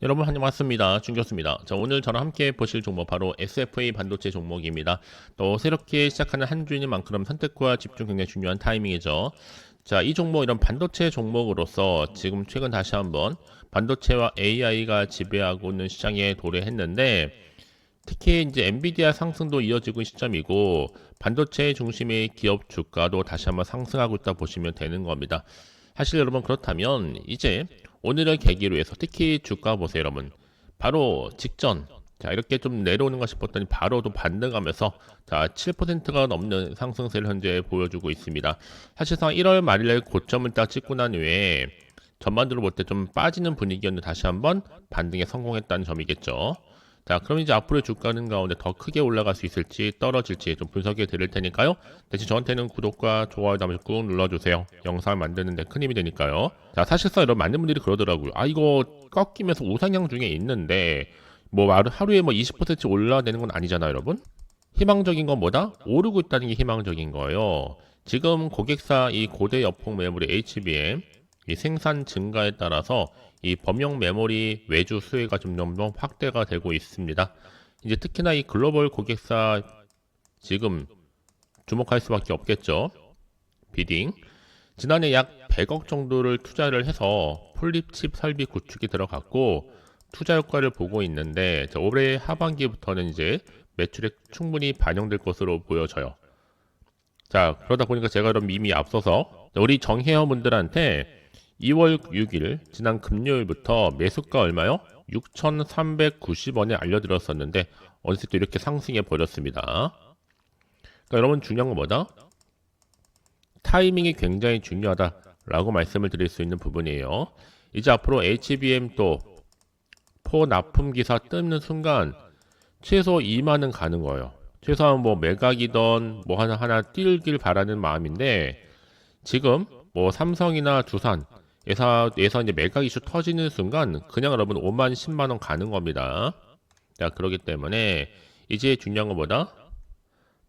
여러분 안녕하십니까, 준교수입니다. 자, 오늘 저랑 함께 보실 종목 바로 SFA 반도체 종목입니다. 또 새롭게 시작하는 한 주인 만큼 선택과 집중 굉장히 중요한 타이밍이죠. 자, 이 종목 이런 반도체 종목으로서 지금 최근 다시 한번 반도체와 AI가 지배하고 있는 시장에 도래했는데, 특히 이제 엔비디아 상승도 이어지고 있는 시점이고 반도체 중심의 기업 주가도 다시 한번 상승하고 있다 보시면 되는 겁니다. 사실 여러분, 그렇다면 이제 오늘을 계기로 해서 특히 주가 보세요 여러분. 바로 직전, 자 이렇게 좀 내려오는가 싶었더니 바로 또 반등하면서 자 7%가 넘는 상승세를 현재 보여주고 있습니다. 사실상 1월 말일에 고점을 딱 찍고 난 후에 전반적으로 볼 때 좀 빠지는 분위기였는데 다시 한번 반등에 성공했다는 점이겠죠. 자, 그럼 이제 앞으로 주가는 가운데 더 크게 올라갈 수 있을지 떨어질지 좀 분석해 드릴 테니까요. 대신 저한테는 구독과 좋아요 한번 꾹 눌러주세요. 영상을 만드는데 큰 힘이 되니까요. 자, 사실상 여러분 많은 분들이 그러더라고요. 아, 이거 꺾이면서 우상향 중에 있는데 뭐 하루에 뭐 20% 올라되는 건 아니잖아요, 여러분. 희망적인 건 뭐다? 오르고 있다는 게 희망적인 거예요. 지금 고객사 이 고대 여폭 메모리 HBM 이 생산 증가에 따라서 이 범용 메모리 외주 수혜가 점점 더 확대가 되고 있습니다. 이제 특히나 이 글로벌 고객사 지금 주목할 수밖에 없겠죠. 비딩. 지난해 약 100억 정도를 투자를 해서 폴립칩 설비 구축이 들어갔고 투자 효과를 보고 있는데 올해 하반기부터는 이제 매출에 충분히 반영될 것으로 보여져요. 자, 그러다 보니까 제가 이런 이미 앞서서 우리 정혜원 분들한테 2월 6일 지난 금요일부터 매수가 얼마요? 6,390원에 알려드렸었는데 어느새 또 이렇게 상승해 버렸습니다. 그러니까 여러분, 중요한 건 뭐다? 타이밍이 굉장히 중요하다라고 말씀을 드릴 수 있는 부분이에요. 이제 앞으로 HBM 또 포납품 기사 뜨는 순간 최소 2만은 가는 거예요. 최소한 뭐 매각이던 뭐 하나 띄길 바라는 마음인데, 지금 뭐 삼성이나 두산 에서 이제 매각 이슈 터지는 순간 그냥 여러분 5만 10만 원 가는 겁니다. 자, 그렇기 때문에 이제 중요한 것보다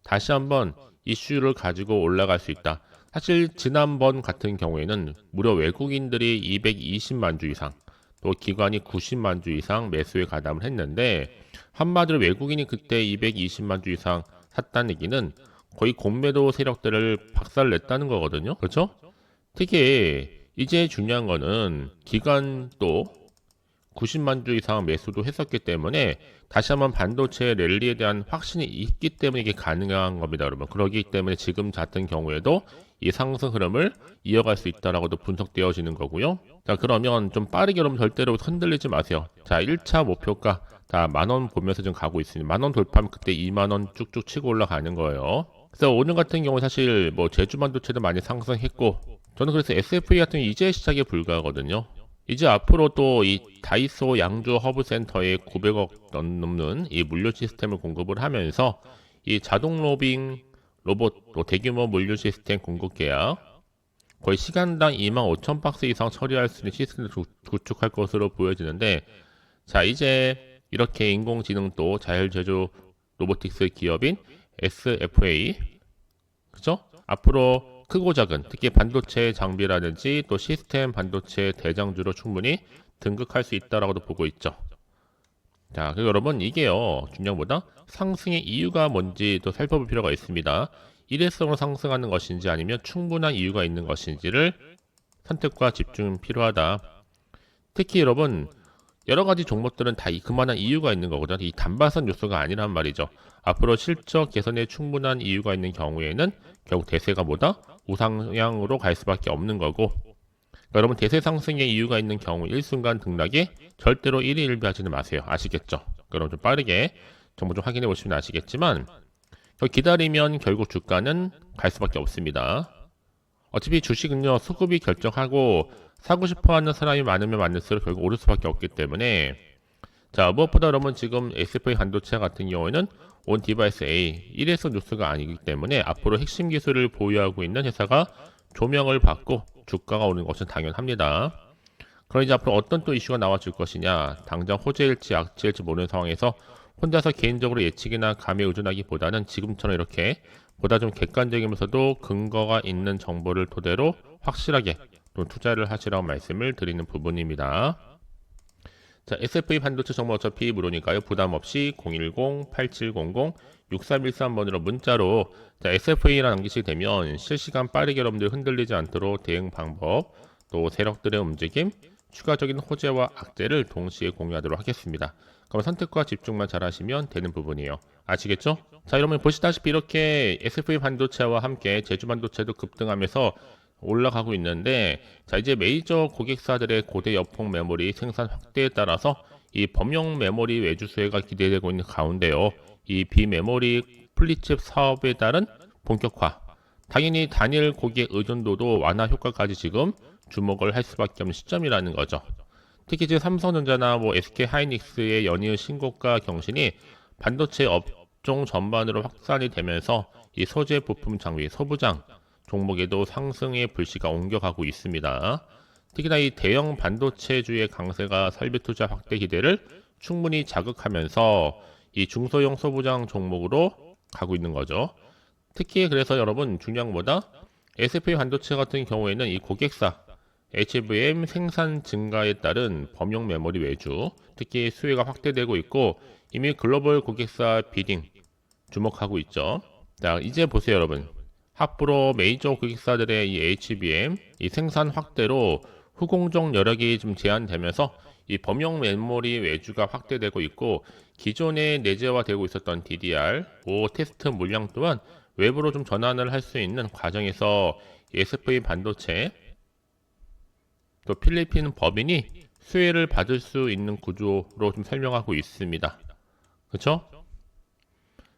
다시 한번 이슈를 가지고 올라갈 수 있다. 사실 지난번 같은 경우에는 무려 외국인들이 220만 주 이상, 또 기관이 90만 주 이상 매수에 가담을 했는데, 한마디로 외국인이 그때 220만 주 이상 샀다는 얘기는 거의 공매도 세력들을 박살냈다는 거거든요. 그렇죠? 특히 이제 중요한 거는 기관 또 90만 주 이상 매수도 했었기 때문에 다시 한번 반도체 랠리에 대한 확신이 있기 때문에 이게 가능한 겁니다, 여러분. 그렇기 때문에 지금 같은 경우에도 이 상승 흐름을 이어갈 수 있다라고도 분석되어지는 거고요. 자, 그러면 좀 빠르게 여러분 절대로 흔들리지 마세요. 자, 1차 목표가 다 만원 보면서 지금 가고 있으니 만원 돌파하면 그때 2만원 쭉쭉 치고 올라가는 거예요. 그래서 오늘 같은 경우 사실 뭐 제주 반도체도 많이 상승했고, 저는 그래서 SFA 같은 게 이제 시작에 불과하거든요. 이제 앞으로 또 이 다이소 양주 허브센터에 900억 넘는 이 물류 시스템을 공급을 하면서 이 자동 로빙 로봇 또 대규모 물류 시스템 공급 계약 거의 시간당 2만 5천 박스 이상 처리할 수 있는 시스템을 구축할 것으로 보여지는데, 자 이제 이렇게 인공지능 또 자율제조 로보틱스 기업인 SFA, 그죠? 앞으로 크고 작은 특히 반도체 장비라든지 또 시스템 반도체 대장주로 충분히 등극할 수 있다라고도 보고 있죠. 자, 그리고 여러분 이게요, 중요한 것보다 상승의 이유가 뭔지 또 살펴볼 필요가 있습니다. 일회성으로 상승하는 것인지 아니면 충분한 이유가 있는 것인지를 선택과 집중 필요하다. 특히 여러분 여러 가지 종목들은 다 그만한 이유가 있는 거거든요. 이 단발성 요소가 아니란 말이죠. 앞으로 실적 개선에 충분한 이유가 있는 경우에는 결국 대세가 뭐다? 우상향으로 갈 수밖에 없는 거고, 그러니까 여러분 대세 상승의 이유가 있는 경우 일순간 등락에 절대로 일희일비하지는 마세요. 아시겠죠? 그럼 좀 빠르게 정보 좀 확인해 보시면 아시겠지만 기다리면 결국 주가는 갈 수밖에 없습니다. 어차피 주식은요, 수급이 결정하고 사고 싶어 하는 사람이 많으면 많을수록 결국 오를 수밖에 없기 때문에, 자, 무엇보다 여러분 지금 SFA 반도체 같은 경우에는 온 디바이스 A 1회선 뉴스가 아니기 때문에 앞으로 핵심 기술을 보유하고 있는 회사가 조명을 받고 주가가 오는 것은 당연합니다. 그럼 이제 앞으로 어떤 또 이슈가 나와줄 것이냐, 당장 호재일지 악재일지 모르는 상황에서 혼자서 개인적으로 예측이나 감에 의존하기보다는 지금처럼 이렇게 보다 좀 객관적이면서도 근거가 있는 정보를 토대로 확실하게 또 투자를 하시라고 말씀을 드리는 부분입니다. 자, SFA 반도체 정보 어차피 무료니까요. 부담 없이 010-8700-6313번으로 문자로 자, SFA라 남기시게 되면 실시간 빠르게 여러분들 흔들리지 않도록 대응 방법, 또 세력들의 움직임, 추가적인 호재와 악재를 동시에 공유하도록 하겠습니다. 그럼 선택과 집중만 잘 하시면 되는 부분이에요. 아시겠죠? 자, 여러분 보시다시피 이렇게 SFA 반도체와 함께 제주 반도체도 급등하면서 올라가고 있는데, 자, 이제 메이저 고객사들의 고대 여폭 메모리 생산 확대에 따라서 이 범용 메모리 외주 수혜가 기대되고 있는 가운데요, 이 비메모리 플립칩 사업에 따른 본격화, 당연히 단일 고객 의존도도 완화 효과까지 지금 주목을 할 수밖에 없는 시점이라는 거죠. 특히 지금 삼성전자나 SK 하이닉스의 연이은 신고가 경신이 반도체 업종 전반으로 확산이 되면서 이 소재 부품 장비 소부장 종목에도 상승의 불씨가 옮겨가고 있습니다. 특히나 이 대형 반도체주의 강세가 설비 투자 확대 기대를 충분히 자극하면서 이 중소형 소부장 종목으로 가고 있는 거죠. 특히 그래서 여러분 중요한 것보다 SFA 반도체 같은 경우에는 이 고객사 HBM 생산 증가에 따른 범용 메모리 외주, 특히 수혜가 확대되고 있고 이미 글로벌 고객사 비딩 주목하고 있죠. 자, 이제 보세요 여러분. 앞으로 메이저 고객사들의 이 HBM 이 생산 확대로 후공정 여력이 좀 제한되면서 이 범용 메모리 외주가 확대되고 있고 기존에 내재화되고 있었던 DDR5 테스트 물량 또한 외부로 좀 전환을 할 수 있는 과정에서 SFA 반도체 또 필리핀 법인이 수혜를 받을 수 있는 구조로 좀 설명하고 있습니다. 그렇죠?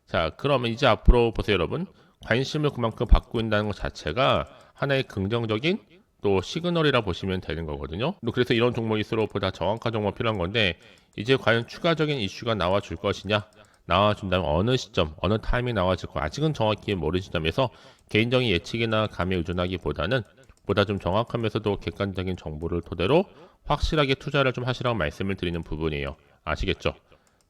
자, 그러면 이제 앞으로 보세요 여러분. 관심을 그만큼 받고 있다는 것 자체가 하나의 긍정적인 또 시그널이라 보시면 되는 거거든요. 또 그래서 이런 종목일수록 보다 정확한 종목 필요한 건데 이제 과연 추가적인 이슈가 나와줄 것이냐, 나와준다면 어느 시점, 어느 타이밍에 나와줄 거 아직은 정확히 모르는 시점에서 개인적인 예측이나 감에 의존하기보다는 보다 좀 정확하면서도 객관적인 정보를 토대로 확실하게 투자를 좀 하시라고 말씀을 드리는 부분이에요. 아시겠죠?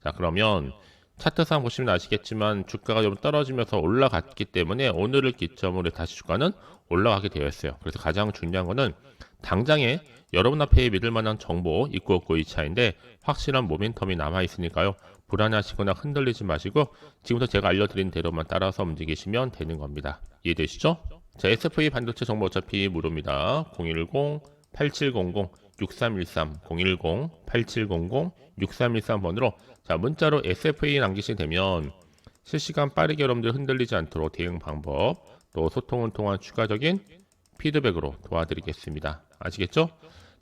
자, 그러면 차트상 보시면 아시겠지만 주가가 좀 떨어지면서 올라갔기 때문에 오늘을 기점으로 다시 주가는 올라가게 되어 있어요. 그래서 가장 중요한 거는 당장에 여러분 앞에 믿을 만한 정보 있고 없고 이 차인데 확실한 모멘텀이 남아 있으니까요. 불안해하시거나 흔들리지 마시고 지금부터 제가 알려드린 대로만 따라서 움직이시면 되는 겁니다. 이해되시죠? 자, SFA 반도체 정보 어차피 무료입니다. 010-8700-6313 010-8700-6313번으로 자, 문자로 SFA 남기시게 되면 실시간 빠르게 여러분들 흔들리지 않도록 대응 방법 또 소통을 통한 추가적인 피드백으로 도와드리겠습니다. 아시겠죠?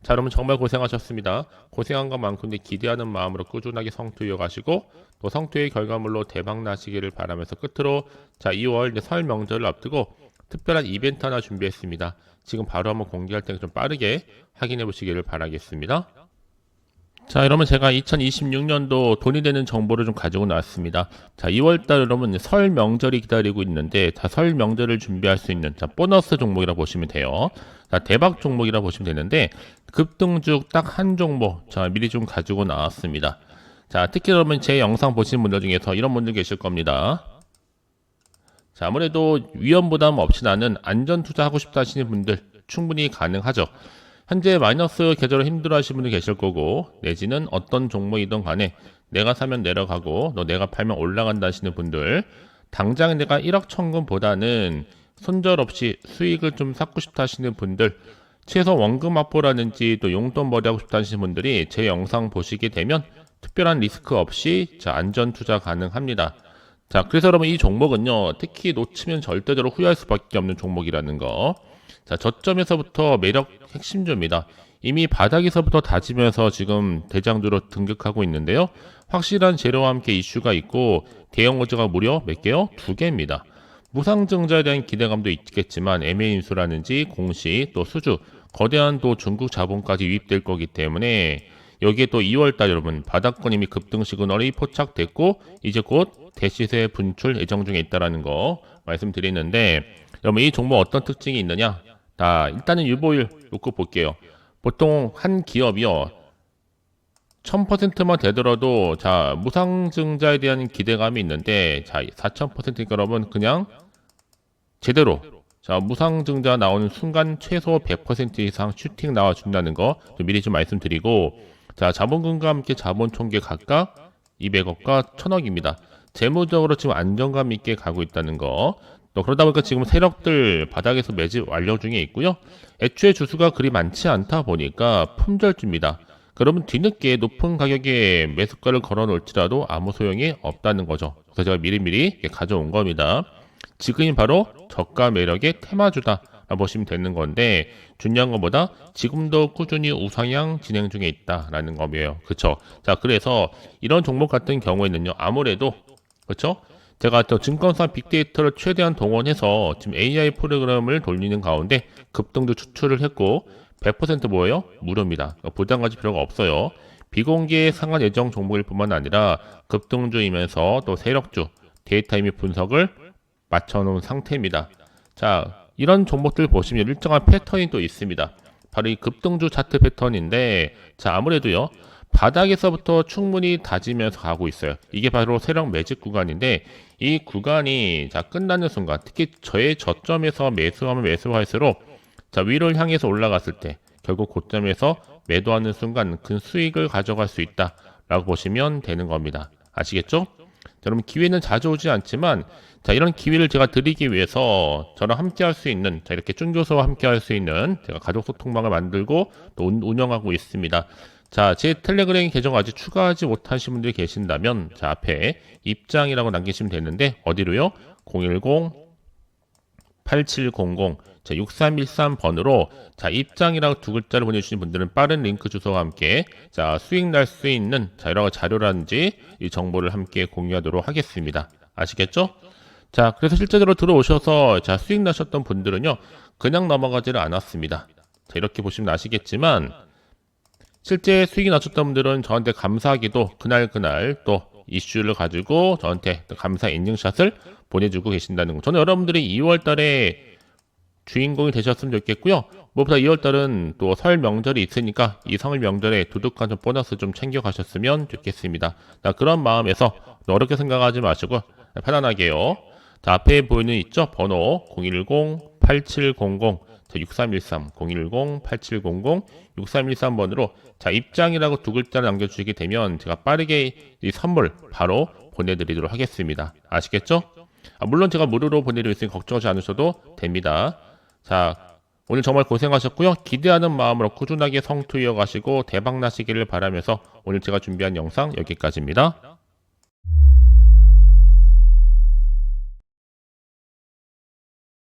자, 여러분 정말 고생하셨습니다. 고생한 것만큼 기대하는 마음으로 꾸준하게 성투 이어가시고 또 성투의 결과물로 대박 나시기를 바라면서 끝으로 자, 2월 설 명절을 앞두고 특별한 이벤트 하나 준비했습니다. 지금 바로 한번 공개할 때 좀 빠르게 확인해 보시기를 바라겠습니다. 자, 여러분 제가 2026년도 돈이 되는 정보를 좀 가지고 나왔습니다. 자, 2월달 여러분 설 명절이 기다리고 있는데 자, 설 명절을 준비할 수 있는 자, 보너스 종목이라고 보시면 돼요. 자, 대박 종목이라고 보시면 되는데 급등주 딱 한 종목 자, 미리 좀 가지고 나왔습니다. 자, 특히 여러분 제 영상 보시는 분들 중에서 이런 분들 계실 겁니다. 자, 아무래도 위험 부담 없이 나는 안전 투자하고 싶다 하시는 분들 충분히 가능하죠. 현재 마이너스 계좌로 힘들어 하시는 분들 계실 거고 내지는 어떤 종목이든 간에 내가 사면 내려가고 너 내가 팔면 올라간다 하시는 분들 당장 내가 1억 천금보다는 손절없이 수익을 좀 쌓고 싶다 하시는 분들 최소 원금 확보라든지 또 용돈 벌이하고 싶다 하시는 분들이 제 영상 보시게 되면 특별한 리스크 없이 자, 안전 투자 가능합니다. 자, 그래서 여러분 이 종목은요 특히 놓치면 절대적으로 후회할 수밖에 없는 종목이라는 거. 자, 저점에서부터 매력 핵심주입니다. 이미 바닥에서부터 다지면서 지금 대장주로 등극하고 있는데요. 확실한 재료와 함께 이슈가 있고 대형 호재가 무려 몇 개요? 2개입니다. 무상증자에 대한 기대감도 있겠지만 M&A 인수라든지 공시 또 수주 거대한 또 중국 자본까지 유입될 거기 때문에 여기에 또 2월달 여러분 바닥권 이미 급등 시그널이 포착됐고 이제 곧 대시세 분출 예정 중에 있다라는 거 말씀드리는데 여러분 이 종목 어떤 특징이 있느냐? 자, 일단은 유보율 놓고 볼게요. 보통 한 기업이요 1000%만 되더라도 자 무상증자에 대한 기대감이 있는데 자 4000%니까 여러분 그냥 제대로 자 무상증자 나오는 순간 최소 100% 이상 슈팅 나와준다는 거 미리 좀 말씀드리고 자, 자본금과 함께 자본 총계 각각 200억과 1000억입니다. 재무적으로 지금 안정감 있게 가고 있다는 거. 또 그러다 보니까 지금 세력들 바닥에서 매집 완료 중에 있고요. 애초에 주수가 그리 많지 않다 보니까 품절주입니다. 그러면 뒤늦게 높은 가격에 매수가를 걸어 놓을지라도 아무 소용이 없다는 거죠. 그래서 제가 미리미리 가져온 겁니다. 지금이 바로 저가 매력의 테마주다 보시면 되는 건데, 중요한 것보다 지금도 꾸준히 우상향 진행 중에 있다라는 거예요. 그렇죠? 자, 그래서 이런 종목 같은 경우에는요, 아무래도 그렇죠? 제가 또 증권사 빅데이터를 최대한 동원해서 지금 AI 프로그램을 돌리는 가운데 급등주 추출을 했고 100% 뭐예요? 무료입니다. 그러니까 부담 가질 필요가 없어요. 비공개 상한 예정 종목일 뿐만 아니라 급등주이면서 또 세력주 데이터 이미 분석을 맞춰놓은 상태입니다. 자, 이런 종목들 보시면 일정한 패턴이 또 있습니다. 바로 이 급등주 차트 패턴인데, 자, 아무래도요, 바닥에서부터 충분히 다지면서 가고 있어요. 이게 바로 세력 매집 구간인데, 이 구간이 자 끝나는 순간, 특히 저의 저점에서 매수하면 매수할수록 자 위를 향해서 올라갔을 때 결국 고점에서 매도하는 순간 큰 수익을 가져갈 수 있다라고 보시면 되는 겁니다. 아시겠죠? 여러분, 기회는 자주 오지 않지만 자 이런 기회를 제가 드리기 위해서 저랑 함께 할 수 있는, 자 이렇게 쭌조서와 함께 할 수 있는 제가 가족 소통방을 만들고 또 운영하고 있습니다. 자, 제 텔레그램 계정 아직 추가하지 못하신 분들이 계신다면 자 앞에 입장이라고 남기시면 되는데, 어디로요? 010-8700 자 6313번으로 자 입장이라고 두 글자를 보내주신 분들은 빠른 링크 주소와 함께 자 수익 날 수 있는 자 여러 자료라든지 이 정보를 함께 공유하도록 하겠습니다. 아시겠죠? 자, 그래서 실제로 들어오셔서 자 수익 나셨던 분들은요, 그냥 넘어가지를 않았습니다. 자, 이렇게 보시면 아시겠지만 실제 수익이 나셨던 분들은 저한테 감사하기도 그날 또 이슈를 가지고 저한테 감사 인증샷을 보내주고 계신다는 거. 저는 여러분들이 2월 달에 주인공이 되셨으면 좋겠고요. 무엇보다 2월 달은 또 설 명절이 있으니까 이 설 명절에 두둑한 좀 보너스 좀 챙겨 가셨으면 좋겠습니다. 자, 그런 마음에서 어렵게 생각하지 마시고 편안하게요. 자, 앞에 보이는 있죠? 번호 010-8700 6313 010-8700 6313번으로 자 입장이라고 두 글자를 남겨주시게 되면 제가 빠르게 이 선물 바로 보내드리도록 하겠습니다. 아시겠죠? 물론 제가 무료로 보내드릴 수 있으니 걱정하지 않으셔도 됩니다. 자, 오늘 정말 고생하셨고요. 기대하는 마음으로 꾸준하게 성투 이어가시고 대박 나시기를 바라면서 오늘 제가 준비한 영상 여기까지입니다.